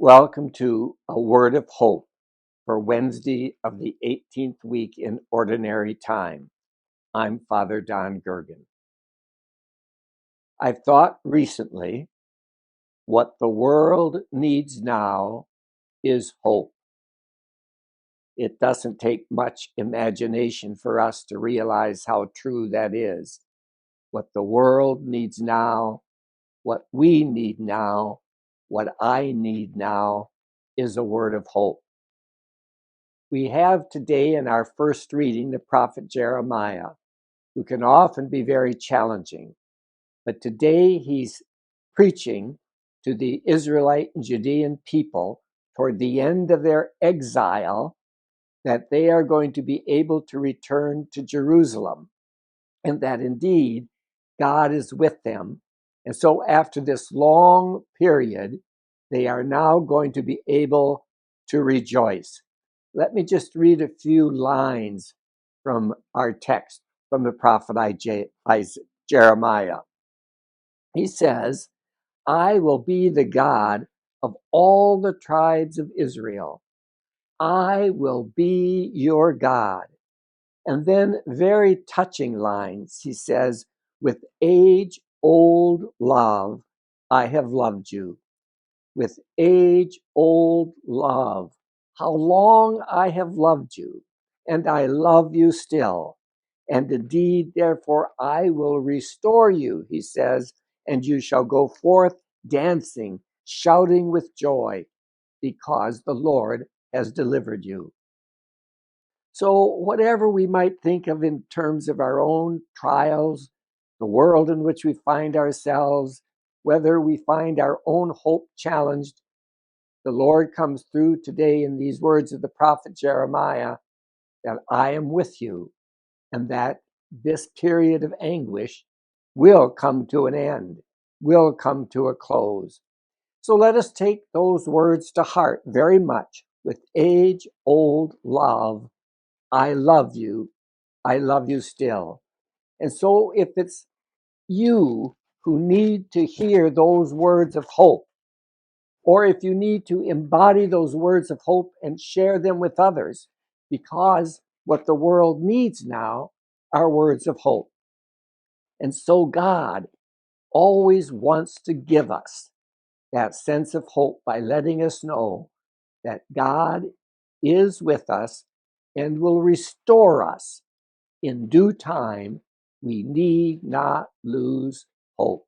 Welcome to A Word of Hope for Wednesday of the 18th week in Ordinary Time. I'm Father Don Goergen. I've thought recently what the world needs now is hope. It doesn't take much imagination for us to realize how true that is. What the world needs now, what we need now, what I need now is a word of hope. We have today in our first reading the prophet Jeremiah, who can often be very challenging. But today he's preaching to the Israelite and Judean people toward the end of their exile that they are going to be able to return to Jerusalem, and that indeed God is with them. And so after this long period, they are now going to be able to rejoice. Let me just read a few lines from our text from the prophet Jeremiah. He says, I will be the God of all the tribes of Israel. I will be your God. And then very touching lines. He says, with age-old love, I have loved you. With age-old love, how long I have loved you, and I love you still. And indeed, therefore, I will restore you, he says, and you shall go forth dancing, shouting with joy, because the Lord has delivered you. So whatever we might think of in terms of our own trials, the world in which we find ourselves, whether we find our own hope challenged, the Lord comes through today in these words of the prophet Jeremiah, that I am with you, and that this period of anguish will come to an end, will come to a close. So let us take those words to heart very much. With age-old love, I love you still. And so if it's you who need to hear those words of hope, or if you need to embody those words of hope and share them with others, because what the world needs now are words of hope. And so God always wants to give us that sense of hope by letting us know that God is with us and will restore us in due time. We need not lose hope.